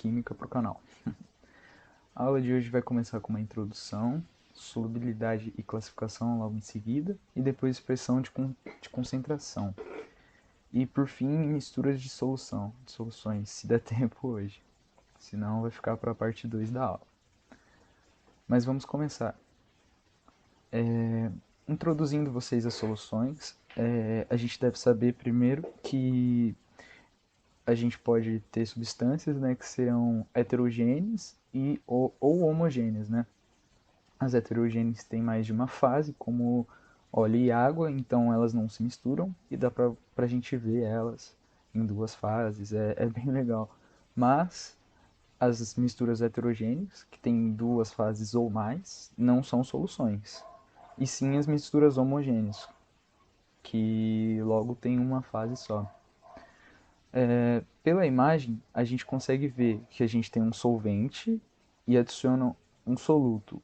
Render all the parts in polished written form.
química para o canal. A aula de hoje vai começar com uma introdução, solubilidade e classificação logo em seguida, e depois expressão de concentração. E por fim, misturas de soluções, se der tempo hoje. Senão vai ficar para a parte 2 da aula. Mas vamos começar. Introduzindo vocês às soluções, a gente deve saber primeiro que a gente pode ter substâncias, né, que serão heterogêneas ou homogêneas, né? As heterogêneas têm mais de uma fase, como óleo e água, então elas não se misturam e dá pra a gente ver elas em duas fases, é bem legal. Mas as misturas heterogêneas, que têm duas fases ou mais, não são soluções. E sim as misturas homogêneas, que logo tem uma fase só. Pela imagem, a gente consegue ver que a gente tem um solvente e adiciona um soluto.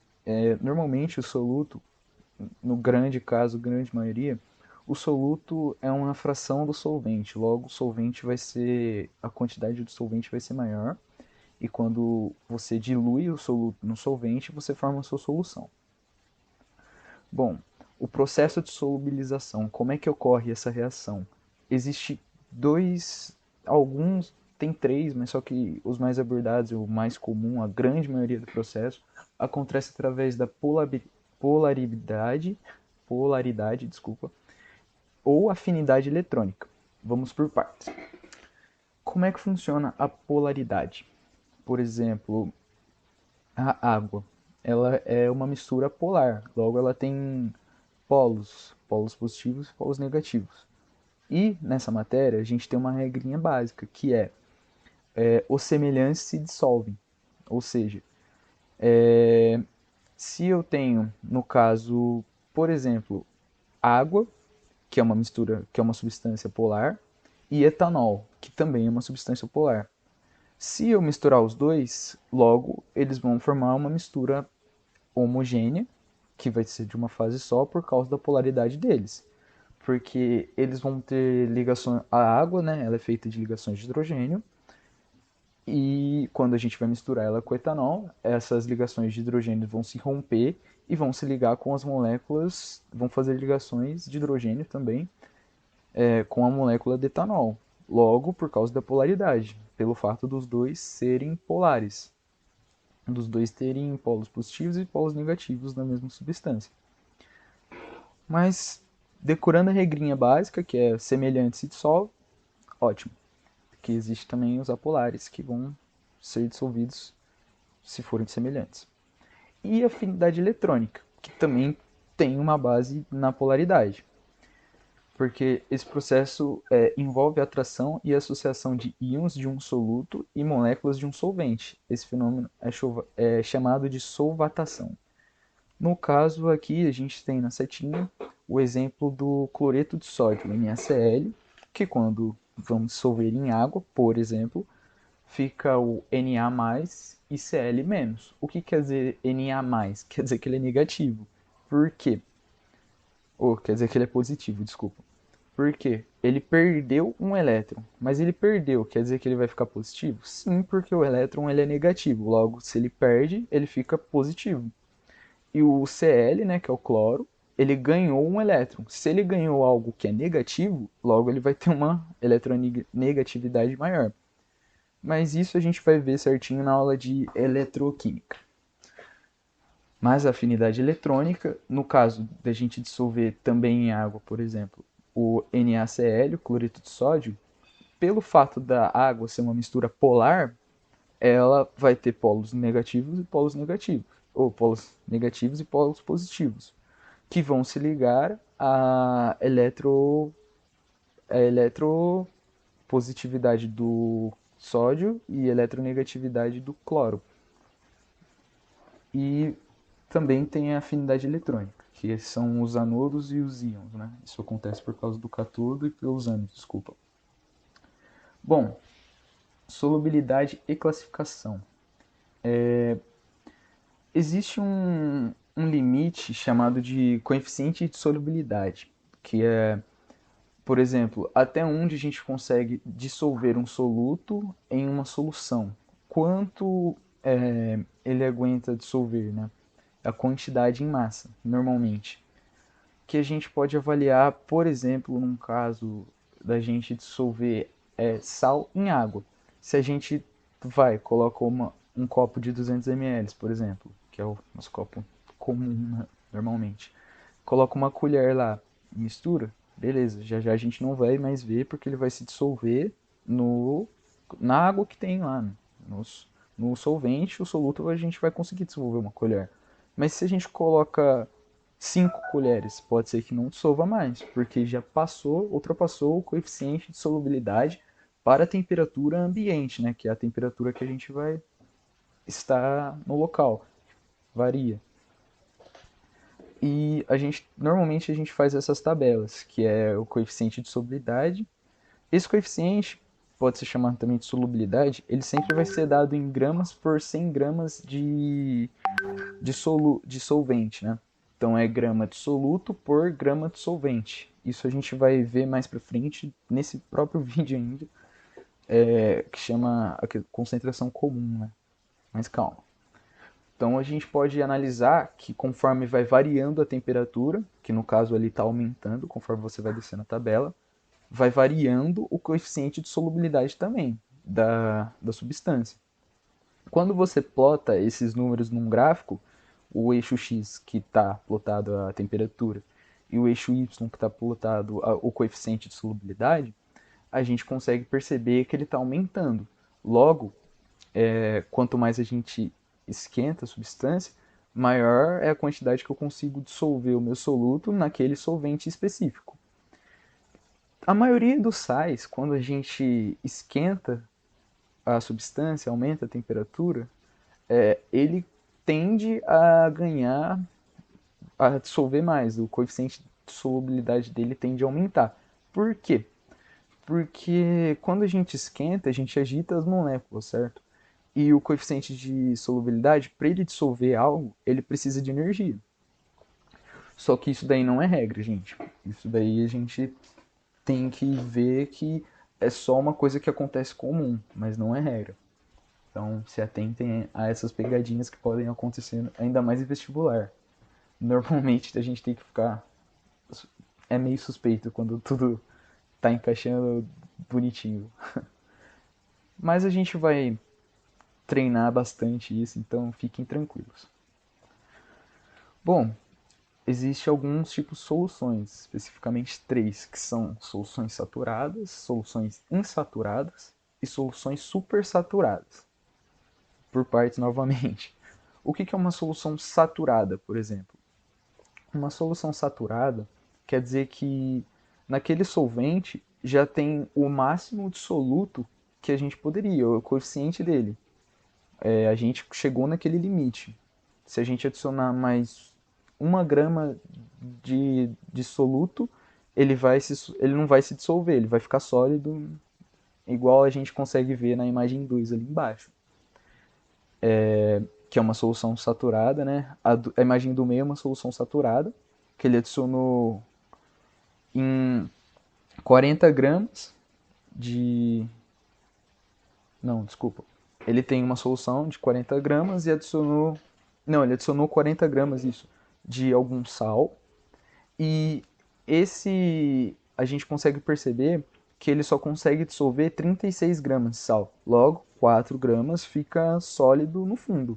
Normalmente o soluto, no grande caso, grande maioria, o soluto é uma fração do solvente. Logo, o solvente vai ser, a quantidade do solvente vai ser maior. E quando você dilui o soluto no solvente, você forma a sua solução. Bom, o processo de solubilização, como é que ocorre essa reação? Existe alguns tem três, mas só que os mais abordados, o mais comum, a grande maioria do processo, acontece através da polaridade, desculpa, ou afinidade eletrônica. Vamos por partes. Como é que funciona a polaridade? Por exemplo, a água. Ela é uma mistura polar, logo ela tem polos positivos e polos negativos. E nessa matéria a gente tem uma regrinha básica, que os semelhantes se dissolvem. Ou seja, se eu tenho, no caso, por exemplo, água, que é uma mistura, que é uma substância polar, e etanol, que também é uma substância polar. Se eu misturar os dois, logo eles vão formar uma mistura homogênea, que vai ser de uma fase só por causa da polaridade deles. Porque eles vão ter ligações. A água, né? Ela é feita de ligações de hidrogênio. E quando a gente vai misturar ela com o etanol, essas ligações de hidrogênio vão se romper e vão se ligar com as moléculas, vão fazer ligações de hidrogênio também com a molécula de etanol. Logo, por causa da polaridade, pelo fato dos dois serem polares, dos dois terem polos positivos e polos negativos na mesma substância. Mas, decorando a regrinha básica, que é semelhante se dissolve, ótimo. Porque existe também os apolares, que vão ser dissolvidos se forem semelhantes. E a afinidade eletrônica, que também tem uma base na polaridade. Porque esse processo envolve a atração e associação de íons de um soluto e moléculas de um solvente. Esse fenômeno é chamado de solvatação. No caso aqui, a gente tem na setinha o exemplo do cloreto de sódio, NaCl, que quando vamos dissolver em água, por exemplo, fica o Na+, e Cl-. O que quer dizer Na+? Quer dizer que ele é negativo. Por quê? Ou quer dizer que ele é positivo, desculpa. Por quê? Ele perdeu um elétron, mas ele perdeu, quer dizer que ele vai ficar positivo? Sim, porque o elétron ele é negativo, logo se ele perde, ele fica positivo. E o Cl, né, que é o cloro, ele ganhou um elétron. Se ele ganhou algo que é negativo, logo ele vai ter uma eletronegatividade maior. Mas isso a gente vai ver certinho na aula de eletroquímica. Mas a afinidade eletrônica, no caso da gente dissolver também em água, por exemplo, o NaCl, o cloreto de sódio, pelo fato da água ser uma mistura polar, ela vai ter polos negativos e polos negativos, ou polos negativos e polos positivos, que vão se ligar à eletropositividade do sódio e eletronegatividade do cloro. E também tem a afinidade eletrônica, que são os anodos e os íons, né? Isso acontece por causa do cátodo e pelos ânodos, desculpa. Bom, solubilidade e classificação. Existe um limite chamado de coeficiente de solubilidade, que é, por exemplo, até onde a gente consegue dissolver um soluto em uma solução. quanto ele aguenta dissolver, né? A quantidade em massa, normalmente. Que a gente pode avaliar, por exemplo, num caso da gente dissolver sal em água. Se a gente coloca um copo de 200 ml, por exemplo, que é o nosso copo comum, né, normalmente. Coloca uma colher lá, mistura, beleza, já já a gente não vai mais ver porque ele vai se dissolver no, na água que tem lá, né? No solvente, o soluto a gente vai conseguir dissolver uma colher. Mas se a gente coloca 5 colheres, pode ser que não dissolva mais, porque já ultrapassou o coeficiente de solubilidade para a temperatura ambiente, né, que é a temperatura que a gente vai estar no local. Varia. E normalmente a gente faz essas tabelas, que é o coeficiente de solubilidade. Esse coeficiente pode ser chamado também de solubilidade, ele sempre vai ser dado em gramas por 100 gramas de solvente, né? Então é grama de soluto por grama de solvente. Isso a gente vai ver mais para frente nesse próprio vídeo ainda, que chama a concentração comum, né? Mas calma. Então a gente pode analisar que conforme vai variando a temperatura, que no caso ali está aumentando conforme você vai descendo a tabela, vai variando o coeficiente de solubilidade também da substância. Quando você plota esses números num gráfico, o eixo x que está plotado a temperatura e o eixo y que está plotado o coeficiente de solubilidade, a gente consegue perceber que ele está aumentando. Logo, quanto mais a gente esquenta a substância, maior é a quantidade que eu consigo dissolver o meu soluto naquele solvente específico. A maioria dos sais, quando a gente esquenta a substância, aumenta a temperatura, ele tende a ganhar, a dissolver mais, o coeficiente de solubilidade dele tende a aumentar. Por quê? Porque quando a gente esquenta, a gente agita as moléculas, certo? E o coeficiente de solubilidade, para ele dissolver algo, ele precisa de energia. Só que isso daí não é regra, gente. Isso daí a gente tem que ver que é só uma coisa que acontece comum, mas não é regra. Então se atentem a essas pegadinhas que podem acontecer, ainda mais em vestibular. Normalmente a gente tem que ficar. É meio suspeito quando tudo tá encaixando bonitinho. Mas a gente vai treinar bastante isso, então fiquem tranquilos. Bom, existem alguns tipos de soluções, especificamente três, que são soluções saturadas, soluções insaturadas e soluções supersaturadas. Por partes novamente. O que é uma solução saturada, por exemplo? Uma solução saturada quer dizer que naquele solvente já tem o máximo de soluto que a gente poderia, o coeficiente dele. A gente chegou naquele limite. Se a gente adicionar mais 1 grama de soluto, ele não vai se dissolver, ele vai ficar sólido, igual a gente consegue ver na imagem 2 ali embaixo. Que é uma solução saturada, né? A imagem do meio é uma solução saturada, que ele adicionou em 40 gramas de. Não, desculpa. Ele tem uma solução de 40 gramas e adicionou. Não, ele adicionou 40 gramas isso, de algum sal. E esse a gente consegue perceber que ele só consegue dissolver 36 gramas de sal. Logo, 4 gramas fica sólido no fundo.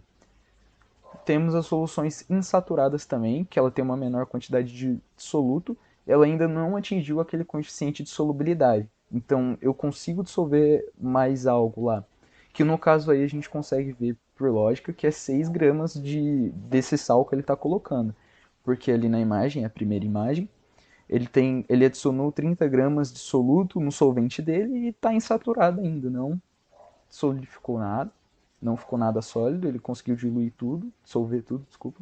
Temos as soluções insaturadas também, que ela tem uma menor quantidade de soluto, ela ainda não atingiu aquele coeficiente de solubilidade. Então eu consigo dissolver mais algo lá. Que no caso aí a gente consegue ver por lógica que é 6 gramas desse sal que ele está colocando. Porque ali na imagem, a primeira imagem, ele adicionou 30 gramas de soluto no solvente dele e está insaturado ainda, não solidificou nada, não ficou nada sólido, ele conseguiu diluir tudo, dissolver tudo, desculpa.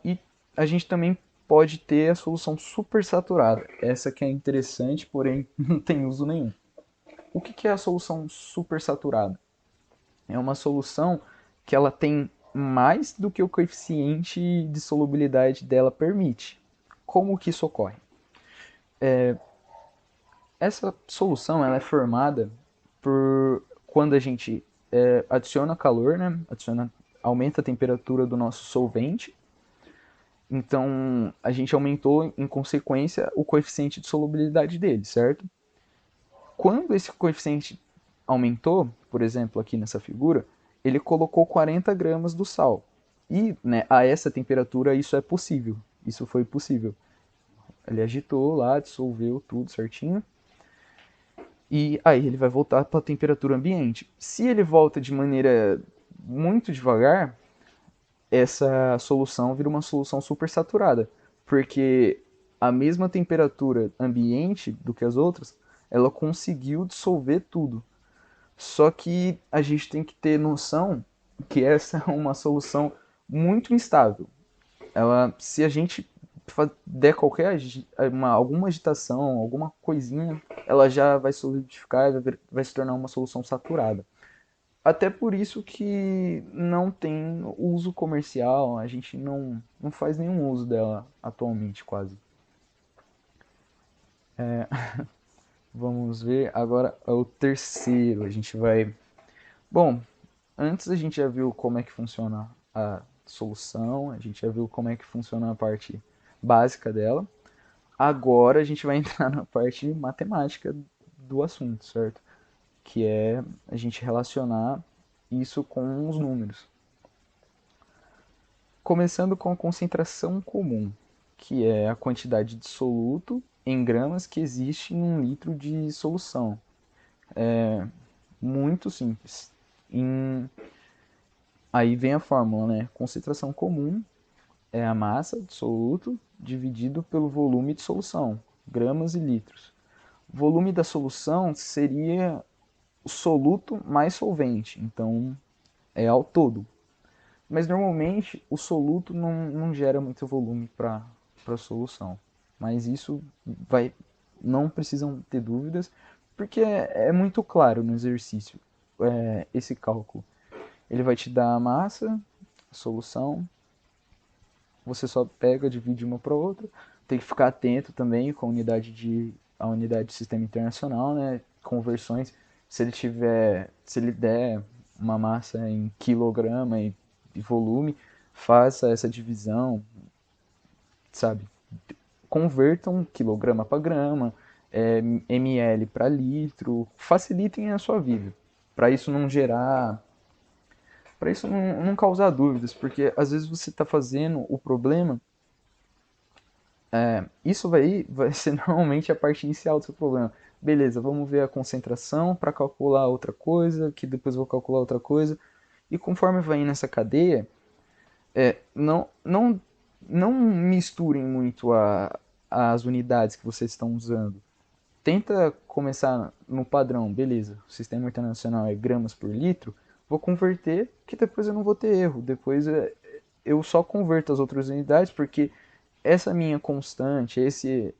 E a gente também pode ter a solução supersaturada. Essa que é interessante, porém não tem uso nenhum. O que é a solução supersaturada? É uma solução que ela tem mais do que o coeficiente de solubilidade dela permite. Como que isso ocorre? Essa solução ela é formada por quando a gente adiciona calor, né? Aumenta a temperatura do nosso solvente. Então, a gente aumentou, em consequência, o coeficiente de solubilidade dele, certo? Quando esse coeficiente aumentou, por exemplo, aqui nessa figura, ele colocou 40 gramas do sal. E, né, a essa temperatura isso é possível. Isso foi possível. Ele agitou lá, dissolveu tudo certinho. E aí ele vai voltar para a temperatura ambiente. Se ele volta de maneira muito devagar, essa solução vira uma solução supersaturada, porque a mesma temperatura ambiente do que as outras, ela conseguiu dissolver tudo. Só que a gente tem que ter noção que essa é uma solução muito instável. Se a gente der alguma agitação, alguma coisinha, ela já vai solidificar e vai se tornar uma solução saturada. Até por isso que não tem uso comercial, a gente não faz nenhum uso dela atualmente, quase. Vamos ver agora o terceiro. A gente vai. Bom, antes a gente já viu como é que funciona a solução, a gente já viu como é que funciona a parte básica dela. Agora a gente vai entrar na parte matemática do assunto, certo? Que é a gente relacionar isso com os números. Começando com a concentração comum, que é a quantidade de soluto em gramas que existe em 1 litro de solução. Muito simples. Aí vem a fórmula, né? Concentração comum é a massa de soluto dividido pelo volume de solução, gramas e litros. O volume da solução seria o soluto mais solvente, então é ao todo. Mas normalmente o soluto não gera muito volume para a solução. Mas isso vai, não precisam ter dúvidas, porque é muito claro no exercício esse cálculo. Ele vai te dar a massa, a solução, você só pega, divide uma para outra. Tem que ficar atento também com a unidade de sistema internacional, né? Conversões. Se ele der uma massa em quilograma e volume, faça essa divisão, sabe? Convertam quilograma para grama, ml para litro, facilitem a sua vida. Para isso não gerar, para isso não causar dúvidas, porque às vezes você está fazendo o problema. Isso vai ser normalmente a parte inicial do seu problema. Beleza, vamos ver a concentração para calcular outra coisa, que depois vou calcular outra coisa. E conforme vai nessa cadeia, não misturem muito as unidades que vocês estão usando. Tenta começar no padrão, beleza, o sistema internacional é gramas por litro, vou converter, que depois eu não vou ter erro. Depois eu só converto as outras unidades, porque essa minha constante,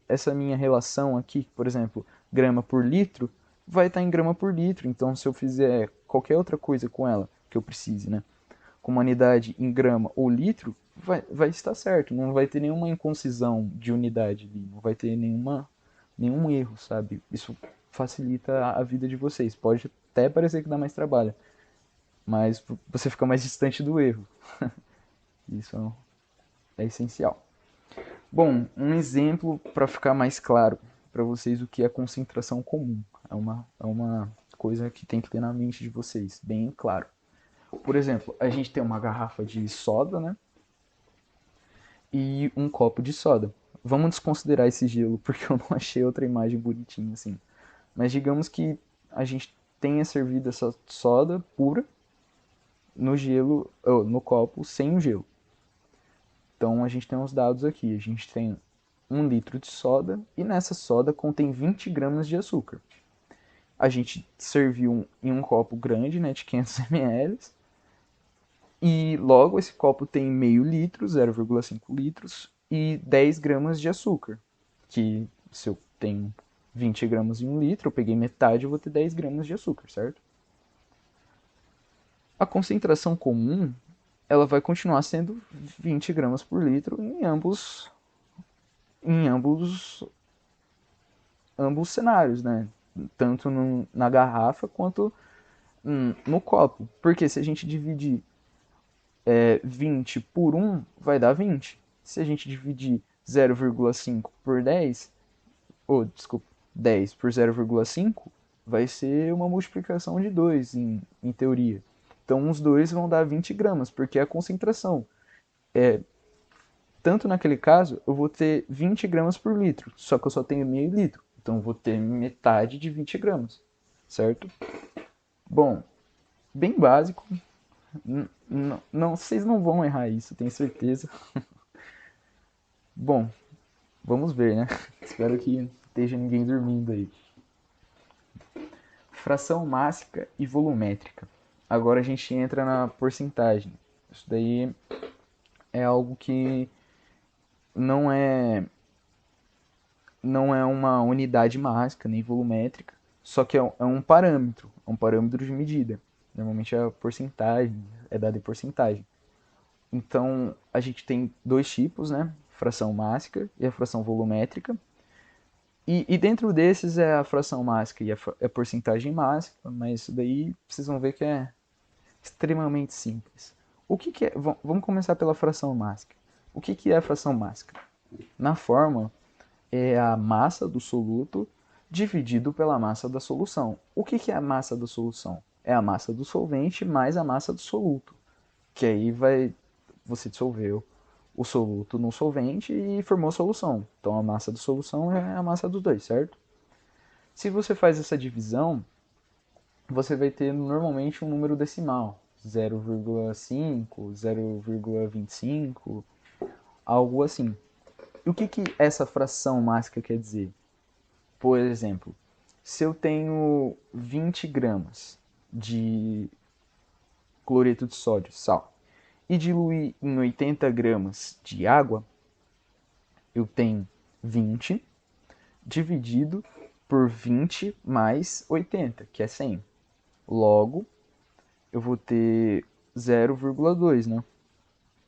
essa minha relação aqui, por exemplo, grama por litro, vai estar em grama por litro. Então, se eu fizer qualquer outra coisa com ela que eu precise, né, com uma unidade em grama ou litro, vai estar certo. Não vai ter nenhuma inconcisão de unidade ali, não vai ter nenhum erro, sabe? Isso facilita a vida de vocês. Pode até parecer que dá mais trabalho, mas você fica mais distante do erro. Isso é essencial. Bom, um exemplo para ficar mais claro para vocês o que é concentração comum. É uma coisa que tem que ter na mente de vocês, bem claro. Por exemplo, a gente tem uma garrafa de soda, né? E um copo de soda. Vamos desconsiderar esse gelo, porque eu não achei outra imagem bonitinha assim. Mas digamos que a gente tenha servido essa soda pura no gelo, no copo sem o gelo. Então a gente tem os dados aqui. A gente tem 1 litro de soda e nessa soda contém 20 gramas de açúcar. A gente serviu em um copo grande, né, de 500 ml, e logo esse copo tem meio litro, 0,5 litros, e 10 gramas de açúcar. Que se eu tenho 20 gramas em 1 litro, eu peguei metade, eu vou ter 10 gramas de açúcar, certo? A concentração comum, ela vai continuar sendo 20 gramas por litro em ambos cenários, né? Tanto na garrafa quanto No copo. Porque se a gente dividir 20 por 1, vai dar 20. Se a gente dividir 0,5 por 10, ou desculpa, 10 por 0,5, vai ser uma multiplicação de 2 em teoria. Então os dois vão dar 20 gramas, porque é a concentração. Tanto naquele caso, eu vou ter 20 gramas por litro, só que eu só tenho meio litro. Então eu vou ter metade de 20 gramas, certo? Bom, bem básico. Não, vocês não vão errar isso, tenho certeza. Bom, vamos ver, né? Espero que não esteja ninguém dormindo aí. Fração mássica e volumétrica. Agora a gente entra na porcentagem. Isso daí é algo que não é não é uma unidade mássica nem volumétrica, só que é um parâmetro de medida. Normalmente a porcentagem é dada em porcentagem. Então a gente tem dois tipos, né? Fração mássica e a fração volumétrica. E dentro desses é a fração mássica e a porcentagem mássica, mas isso daí vocês vão ver que é extremamente simples. O que, que é? Vamos começar pela fração mássica. O que, que é a fração mássica? Na fórmula, é a massa do soluto dividido pela massa da solução. O que, que é a massa da solução? É a massa do solvente mais a massa do soluto, que aí vai você dissolveu o soluto no solvente e formou a solução. Então a massa da solução é a massa dos dois, certo? Se você faz essa divisão, você vai ter normalmente um número decimal, 0,5, 0,25, algo assim. E o que, que essa fração mássica quer dizer? Por exemplo, se eu tenho 20 gramas de cloreto de sódio, sal, e diluir em 80 gramas de água, eu tenho 20 dividido por 20 mais 80, que é 100. Logo, eu vou ter 0,2, né?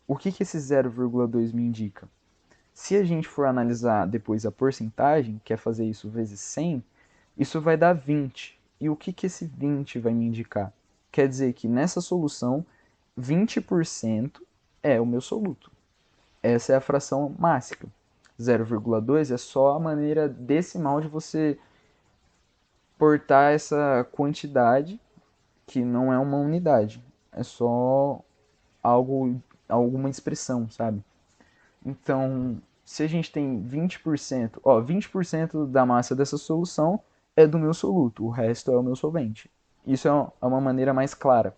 O que, que esse 0,2 me indica? Se a gente for analisar depois a porcentagem, que é fazer isso vezes 100, isso vai dar 20. E o que, que esse 20 vai me indicar? Quer dizer que nessa solução, 20% é o meu soluto. Essa é a fração mássica. 0,2 é só a maneira decimal de você portar essa quantidade, que não é uma unidade. É só alguma expressão, sabe? Então, se a gente tem 20%, 20% da massa dessa solução é do meu soluto, o resto é o meu solvente. Isso é uma maneira mais clara.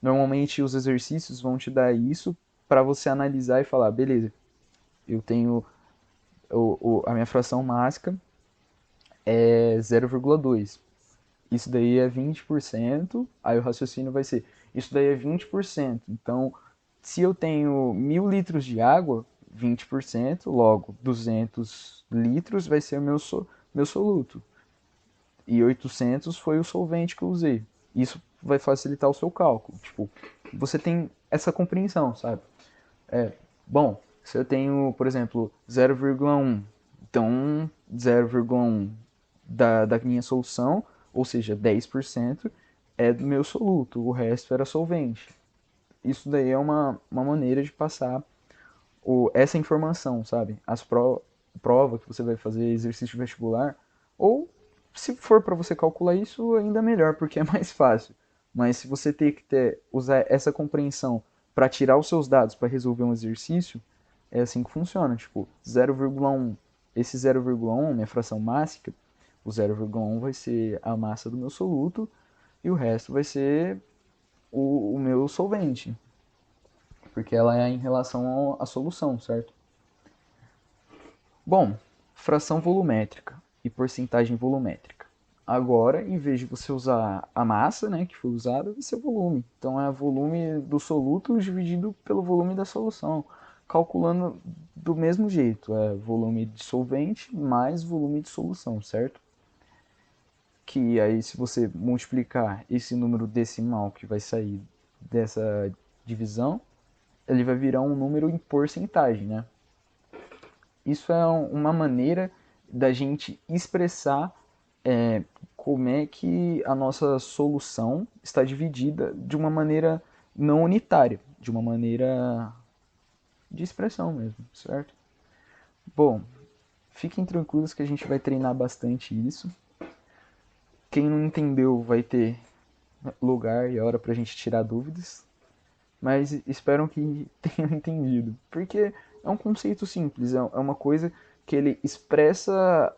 Normalmente os exercícios vão te dar isso para você analisar e falar, beleza, eu tenho a minha fração mássica é 0,2. Isso daí é 20%, aí o raciocínio vai ser, isso daí é 20%. Então, se eu tenho 1.000 litros de água, 20%, logo 200 litros vai ser o meu soluto. E 800 foi o solvente que eu usei. Isso vai facilitar o seu cálculo. Tipo, você tem essa compreensão, sabe? Bom, se eu tenho, por exemplo, 0,1, então 0,1 da minha solução, ou seja, 10%, é do meu soluto, o resto era solvente. Isso daí é uma maneira de passar essa informação, sabe? Prova que você vai fazer exercício vestibular, ou se for para você calcular isso, ainda melhor, porque é mais fácil. Mas se você tem que usar essa compreensão para tirar os seus dados para resolver um exercício, é assim que funciona. Tipo, 0,1, esse 0,1, minha fração mássica, o 0,1 vai ser a massa do meu soluto e o resto vai ser o meu solvente, porque ela é em relação à solução, certo? Bom, fração volumétrica e porcentagem volumétrica. Agora, em vez de você usar a massa, né, que foi usada, vai ser o volume. Então é o volume do soluto dividido pelo volume da solução, calculando do mesmo jeito, é volume de solvente mais volume de solução, certo? Que aí se você multiplicar esse número decimal que vai sair dessa divisão, ele vai virar um número em porcentagem, né? Isso é uma maneira da gente expressar como é que a nossa solução está dividida de uma maneira não unitária, de uma maneira de expressão mesmo, certo? Bom, fiquem tranquilos que a gente vai treinar bastante isso. Quem não entendeu vai ter lugar e hora pra gente tirar dúvidas, mas espero que tenham entendido, porque é um conceito simples, é uma coisa que ele expressa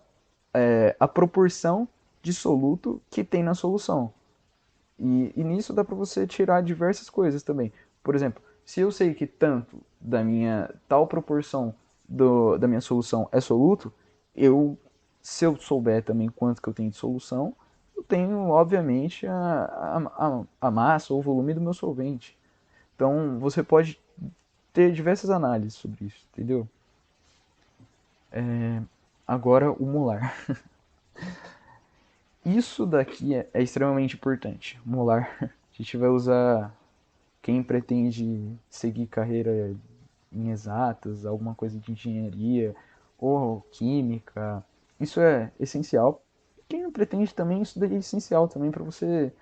a proporção de soluto que tem na solução. E nisso dá para você tirar diversas coisas também. Por exemplo, se eu sei que tanto da minha tal proporção da minha solução é soluto, se eu souber também quanto que eu tenho de solução, eu tenho, obviamente, a massa ou o volume do meu solvente. Então, você pode ter diversas análises sobre isso, entendeu? Agora, o molar. Isso daqui é extremamente importante. Molar, a gente vai usar quem pretende seguir carreira em exatas, alguma coisa de engenharia ou química. Isso é essencial. Quem não pretende também, isso daí é essencial também para você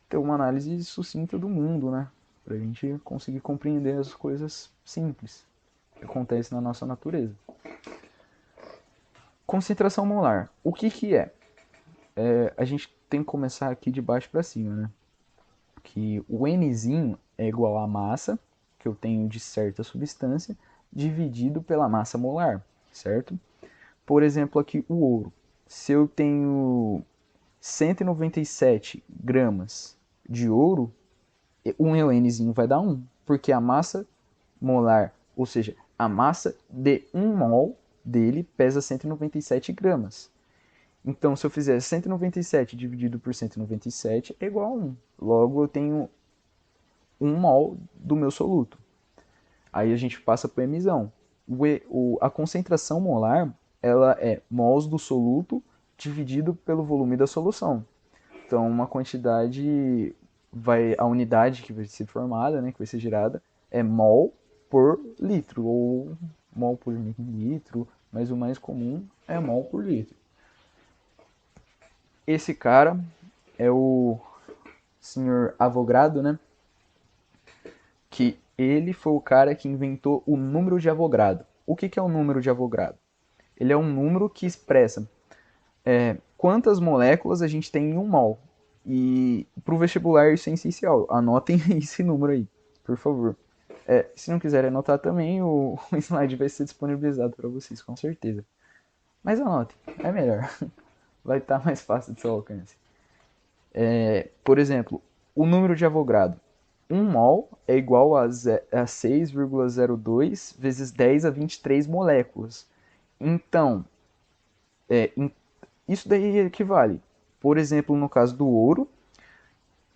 ter uma análise sucinta do mundo, né? Para a gente conseguir compreender as coisas simples que acontecem na nossa natureza. Concentração molar. O que que é? A gente tem que começar aqui de baixo para cima, né? Que o Nzinho é igual à massa que eu tenho de certa substância dividido pela massa molar, certo? Por exemplo, aqui o ouro. Se eu tenho 197 gramas de ouro, um Nzinho vai dar 1, porque a massa molar, ou seja, a massa de 1 mol dele pesa 197 gramas. Então, se eu fizer 197 dividido por 197 é igual a 1. Logo, eu tenho 1 mol do meu soluto. Aí a gente passa para a emisão. A concentração molar ela é mols do soluto dividido pelo volume da solução. Então, uma quantidade a unidade que vai ser formada, né, que vai ser gerada, é mol por litro ou mol por mililitro, mas o mais comum é mol por litro. Esse cara é o senhor Avogadro, né? Que ele foi o cara que inventou o número de Avogadro. O que é o número de Avogadro? Ele é um número que expressa quantas moléculas a gente tem em um mol. E para o vestibular isso é essencial. Anotem esse número aí, por favor. Se não quiserem anotar também, o slide vai ser disponibilizado para vocês, com certeza. Mas anotem, é melhor. Vai estar mais fácil de seu alcance. Por exemplo, o número de Avogadro. 1 mol é igual a 6,02 vezes 10 a 23 moléculas. Então, é, isso daí equivale, por exemplo, no caso do ouro,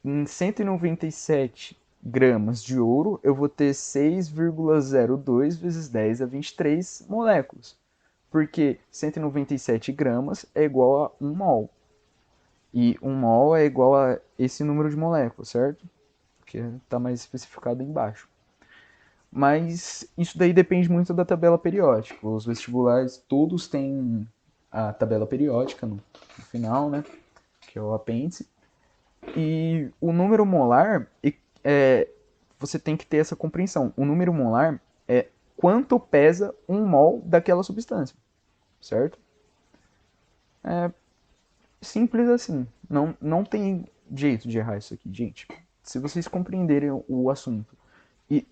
em 197 gramas de ouro, eu vou ter 6,02 vezes 10 a 23 moléculas. Porque 197 gramas é igual a 1 mol. E 1 mol é igual a esse número de moléculas, certo? Que está mais especificado embaixo. Mas isso daí depende muito da tabela periódica. Os vestibulares todos têm a tabela periódica no final, né? Que é o apêndice. E o número molar, você tem que ter essa compreensão. O número molar é quanto pesa um mol daquela substância, certo? É simples assim. Não tem jeito de errar isso aqui, gente. Se vocês compreenderem o assunto e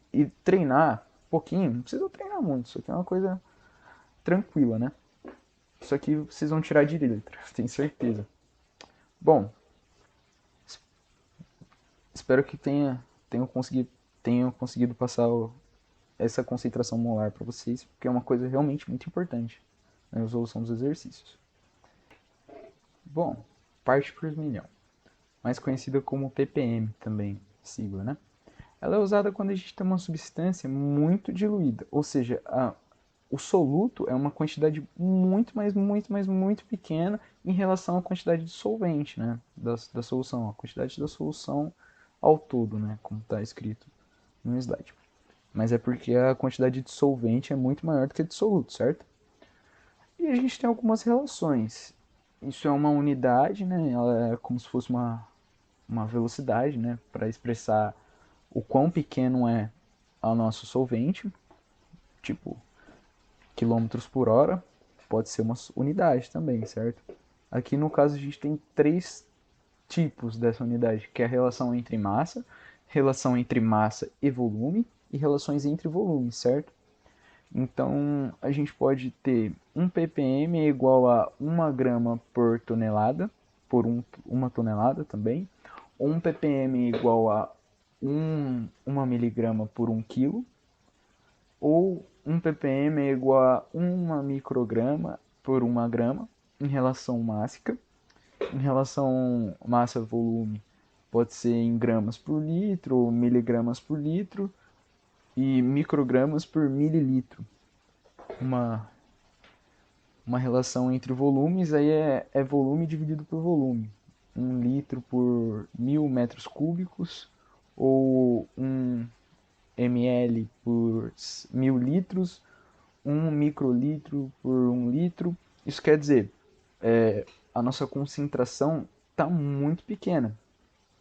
treinar um pouquinho, não precisa treinar muito, isso aqui é uma coisa tranquila, né? Isso aqui vocês vão tirar de letra, tenho certeza. Bom, espero que tenham conseguido passar essa concentração molar para vocês, porque é uma coisa realmente muito importante na resolução dos exercícios. Bom, parte por milhão, mais conhecida como ppm também, sigla, né? Ela é usada quando a gente tem uma substância muito diluída, ou seja, o soluto é uma quantidade muito, mas muito, mas muito pequena em relação à quantidade de solvente, né, da solução, a quantidade da solução ao todo, né, como está escrito no slide. Mas é porque a quantidade de solvente é muito maior do que a de soluto, certo? E a gente tem algumas relações. Isso é uma unidade, né? Ela é como se fosse uma velocidade, né? Para expressar o quão pequeno é o nosso solvente, tipo quilômetros por hora, pode ser uma unidade também, certo? Aqui no caso a gente tem três tipos dessa unidade, que é a relação entre massa e volume e relações entre volumes, certo? Então a gente pode ter um ppm é igual a 1 grama por tonelada, por uma tonelada também, ou um ppm é igual a 1 miligrama por 1 quilo, ou um ppm é igual a 1 micrograma por 1 grama em relação mássica. Em relação massa-volume, pode ser em gramas por litro, ou miligramas por litro, e microgramas por mililitro. Uma, uma relação entre volumes aí é volume dividido por volume. 1 litro por 1.000 metros cúbicos, ou 1 ml por 1.000 litros, 1 microlitro por 1 litro. Isso quer dizer, a nossa concentração está muito pequena.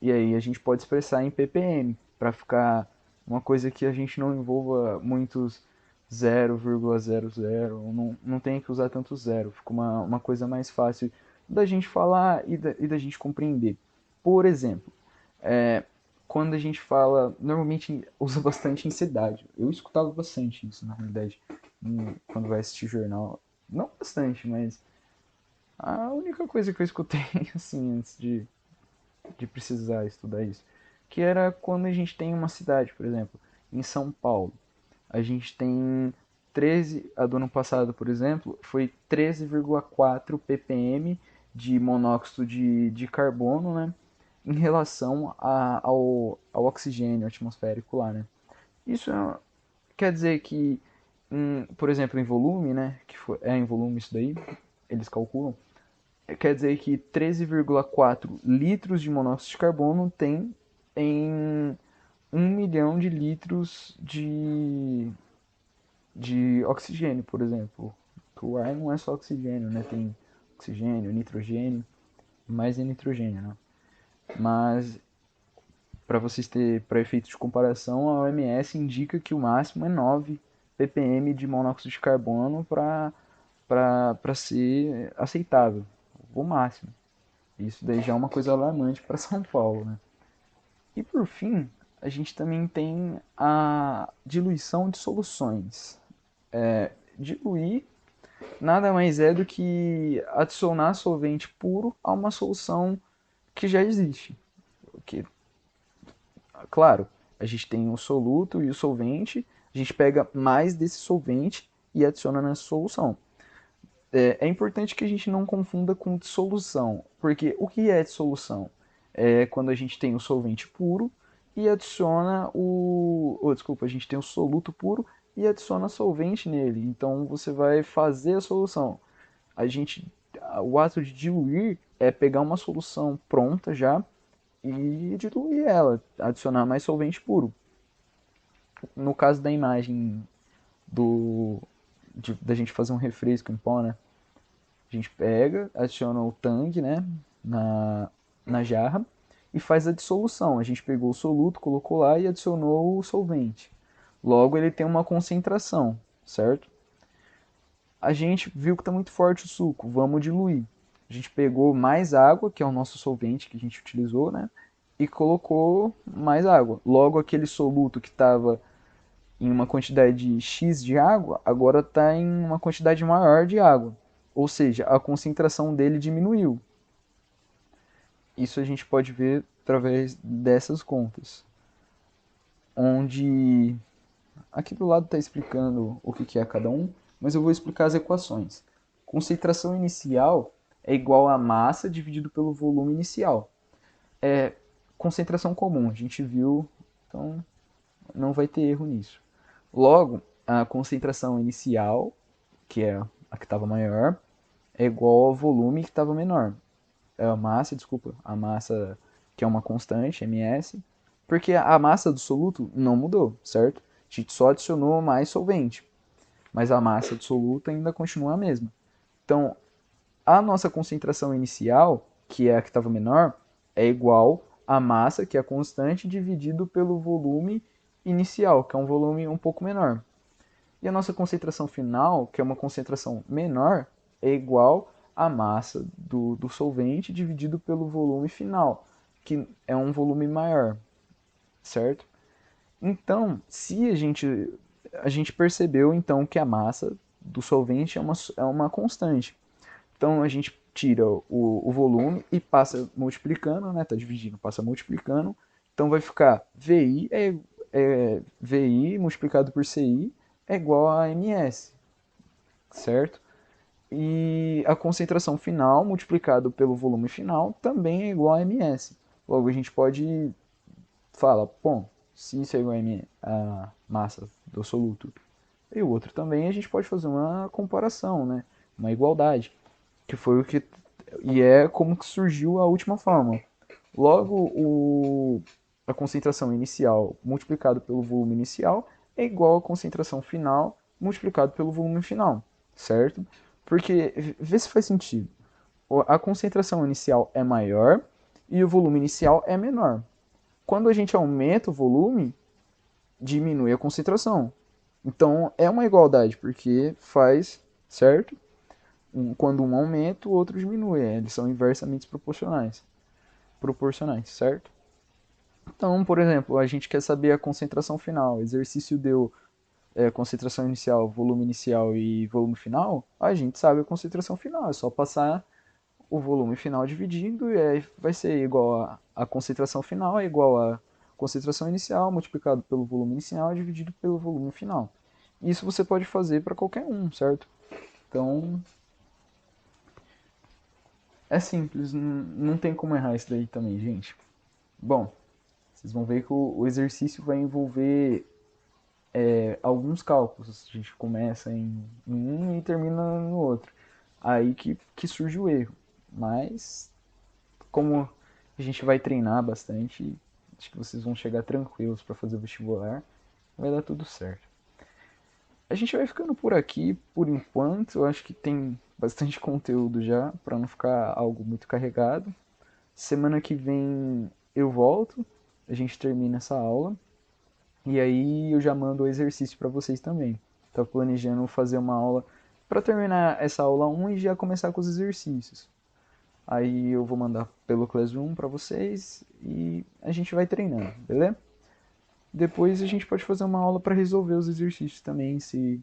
E aí a gente pode expressar em ppm, para ficar uma coisa que a gente não envolva muitos 0,00, não tem que usar tanto zero, fica uma coisa mais fácil da gente falar e da gente compreender. Por exemplo, quando a gente fala, normalmente usa bastante em cidade. Eu escutava bastante isso, na realidade, quando vai assistir jornal. Não bastante, mas a única coisa que eu escutei, assim, antes de precisar estudar isso, que era quando a gente tem uma cidade, por exemplo, em São Paulo, a gente tem 13, a do ano passado, por exemplo, foi 13,4 ppm de monóxido de carbono, né, em relação ao oxigênio atmosférico lá, né. Isso quer dizer que, por exemplo, em volume, né, é em volume isso daí, eles calculam, quer dizer que 13,4 litros de monóxido de carbono tem em 1 milhão de litros de oxigênio, por exemplo. O ar não é só oxigênio, né? Tem oxigênio, nitrogênio, mais é nitrogênio, né? Mas para vocês terem, para efeito de comparação, a OMS indica que o máximo é 9 ppm de monóxido de carbono para ser aceitável, o máximo. Isso daí já é uma coisa alarmante para São Paulo, né? E por fim, a gente também tem a diluição de soluções. Diluir nada mais é do que adicionar solvente puro a uma solução que já existe. Que, claro, a gente tem o soluto e o solvente, a gente pega mais desse solvente e adiciona na solução. É importante que a gente não confunda com dissolução, porque o que é dissolução? É quando a gente tem o solvente puro e adiciona desculpa, a gente tem o soluto puro e adiciona solvente nele. Então você vai fazer a solução. A gente, o ato de diluir é pegar uma solução pronta já e diluir ela, adicionar mais solvente puro. No caso da imagem da gente fazer um refresco em pó, né? A gente pega, adiciona o tangue, né, na jarra e faz a dissolução. A gente pegou o soluto, colocou lá e adicionou o solvente. Logo, ele tem uma concentração, certo? A gente viu que está muito forte o suco, vamos diluir. A gente pegou mais água, que é o nosso solvente que a gente utilizou, né? E colocou mais água. Logo, aquele soluto que estava em uma quantidade X de água, agora está em uma quantidade maior de água. Ou seja, a concentração dele diminuiu. Isso a gente pode ver através dessas contas. Onde aqui do lado está explicando o que é cada um, mas eu vou explicar as equações. Concentração inicial é igual a massa dividido pelo volume inicial. É concentração comum, a gente viu, então não vai ter erro nisso. Logo, a concentração inicial, que é a que estava maior, é igual ao volume que estava menor. É a massa, desculpa, a massa que é uma constante, ms, porque a massa do soluto não mudou, certo? A gente só adicionou mais solvente, mas a massa do soluto ainda continua a mesma. Então, A nossa concentração inicial, que é a que estava menor, é igual à massa, que é a constante, dividido pelo volume inicial, que é um volume um pouco menor. E a nossa concentração final, que é uma concentração menor, é igual à massa do solvente dividido pelo volume final, que é um volume maior, certo? Então, se a gente percebeu então que a massa do solvente é uma constante. Então a gente tira o volume e passa multiplicando, né? Tá dividindo, passa multiplicando. Então vai ficar VI multiplicado por CI é igual a MS, certo? E a concentração final multiplicado pelo volume final também é igual a MS. Logo a gente pode falar, bom, se isso é igual a massa do soluto e o outro também, a gente pode fazer uma comparação, né? Uma igualdade, que foi o que e é como que surgiu a última fórmula. Logo, a concentração inicial multiplicado pelo volume inicial é igual à concentração final multiplicado pelo volume final, certo? Porque, vê se faz sentido. A concentração inicial é maior e o volume inicial é menor. Quando a gente aumenta o volume, diminui a concentração. Então, é uma igualdade, porque faz, certo? Quando um aumenta, o outro diminui. Eles são inversamente proporcionais, certo? Então, por exemplo, a gente quer saber a concentração final. O exercício deu concentração inicial, volume inicial e volume final. A gente sabe a concentração final. É só passar o volume final dividindo e aí vai ser igual a concentração final é igual a concentração inicial multiplicado pelo volume inicial dividido pelo volume final. Isso você pode fazer para qualquer um, certo? Então, é simples, não tem como errar isso daí também, gente. Bom, vocês vão ver que o exercício vai envolver alguns cálculos. A gente começa em um e termina no outro. Aí que surge o erro. Mas, como a gente vai treinar bastante, acho que vocês vão chegar tranquilos para fazer o vestibular. Vai dar tudo certo. A gente vai ficando por aqui por enquanto. Eu acho que tem bastante conteúdo já, para não ficar algo muito carregado. Semana que vem eu volto, a gente termina essa aula. E aí eu já mando o exercício para vocês também. Tô planejando fazer uma aula para terminar essa aula 1 e já começar com os exercícios. Aí eu vou mandar pelo Classroom para vocês e a gente vai treinando, beleza? Depois a gente pode fazer uma aula para resolver os exercícios também, se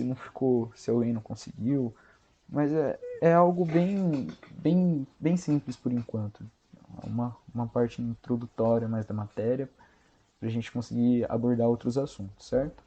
não ficou, se alguém não conseguiu. Mas é algo bem simples por enquanto. Uma parte introdutória mais da matéria, para a gente conseguir abordar outros assuntos, certo?